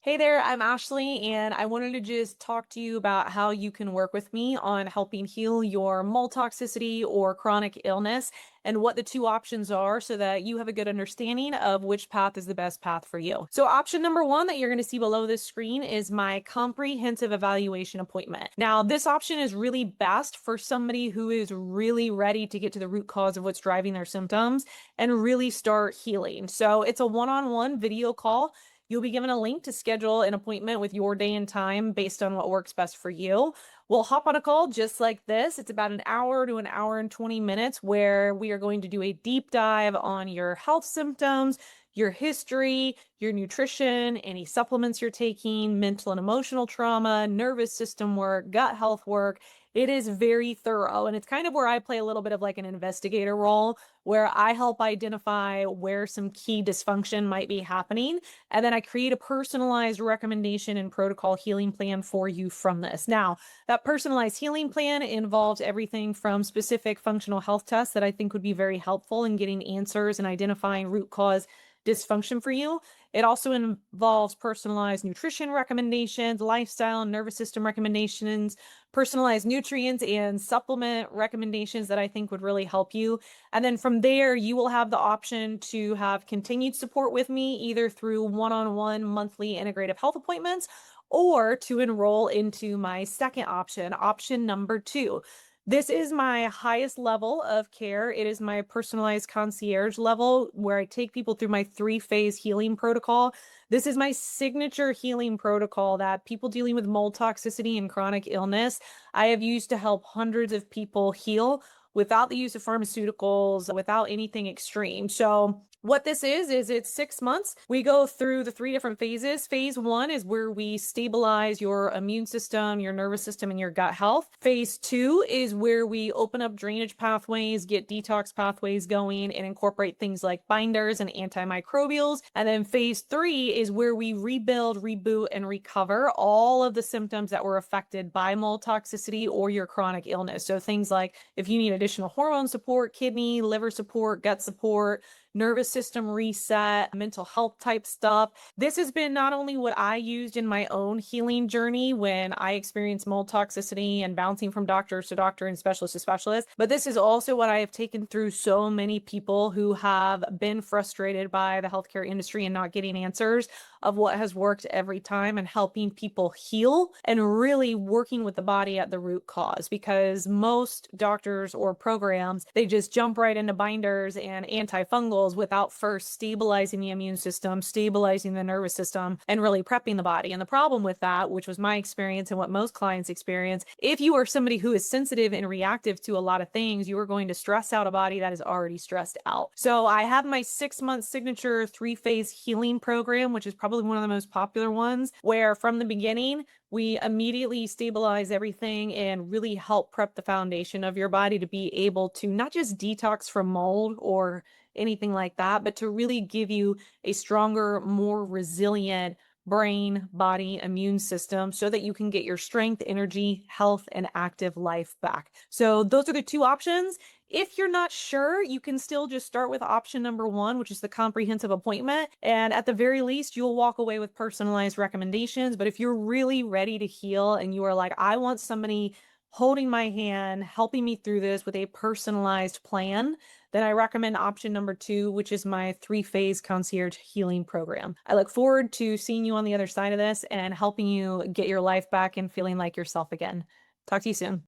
Hey there, I'm Ashley, and I wanted to just talk to you about how you can work with me on helping heal your mold toxicity or chronic illness and what the two options are so that you have a good understanding of which path is the best path for you. So, option number one that you're going to see below this screen is my comprehensive evaluation appointment. Now, this option is really best for somebody who is really ready to get to the root cause of what's driving their symptoms and really start healing. So, it's a one on one video call. You'll be given a link to schedule an appointment with your day and time based on what works best for you. We'll hop on a call just like this. It's about an hour to an hour and 20 minutes where we are going to do a deep dive on your health symptoms, your history, your nutrition, any supplements you're taking, mental and emotional trauma, nervous system work, gut health work. It is very thorough. And it's kind of where I play a little bit of like an investigator role, where I help identify where some key dysfunction might be happening. And then I create a personalized recommendation and protocol healing plan for you from this. Now, that personalized healing plan involves everything from specific functional health tests that I think would be very helpful in getting answers and identifying root cause dysfunction for you. It also involves personalized nutrition recommendations, lifestyle and nervous system recommendations, personalized nutrients and supplement recommendations that I think would really help you. And then from there, you will have the option to have continued support with me, either through one on one monthly integrative health appointments or to enroll into my second option, option number two. This is my highest level of care. It is my personalized concierge level where I take people through my three-phase healing protocol. This is my signature healing protocol that people dealing with mold toxicity and chronic illness I have used to help hundreds of people heal without the use of pharmaceuticals, without anything extreme. So what this is it's 6 months. We go through the three different phases. Phase one is where we stabilize your immune system, your nervous system, and your gut health. Phase two is where we open up drainage pathways, get detox pathways going, and incorporate things like binders and antimicrobials. And then phase three is where we rebuild, reboot, and recover all of the symptoms that were affected by mold toxicity or your chronic illness. So things like if you need additional hormone support, kidney, liver support, gut support, nervous system reset, mental health type stuff. This has been not only what I used in my own healing journey when I experienced mold toxicity and bouncing from doctor to doctor and specialist to specialist, but this is also what I have taken through so many people who have been frustrated by the healthcare industry and not getting answers of what has worked every time and helping people heal and really working with the body at the root cause, because most doctors or programs, they just jump right into binders and antifungals without first stabilizing the immune system, stabilizing the nervous system, and really prepping the body. And the problem with that, which was my experience and what most clients experience, if you are somebody who is sensitive and reactive to a lot of things, you are going to stress out a body that is already stressed out. So I have my 6 month signature three-phase healing program, which is probably one of the most popular ones, where from the beginning, we immediately stabilize everything and really help prep the foundation of your body to be able to not just detox from mold or anything like that, but to really give you a stronger, more resilient brain, body, immune system so that you can get your strength, energy, health, and active life back. So those are the two options. If you're not sure, you can still just start with option number one, which is the comprehensive appointment. And at the very least, you'll walk away with personalized recommendations. But if you're really ready to heal and you are like, I want somebody holding my hand, helping me through this with a personalized plan, then I recommend option number two, which is my three-phase concierge healing program. I look forward to seeing you on the other side of this and helping you get your life back and feeling like yourself again. Talk to you soon.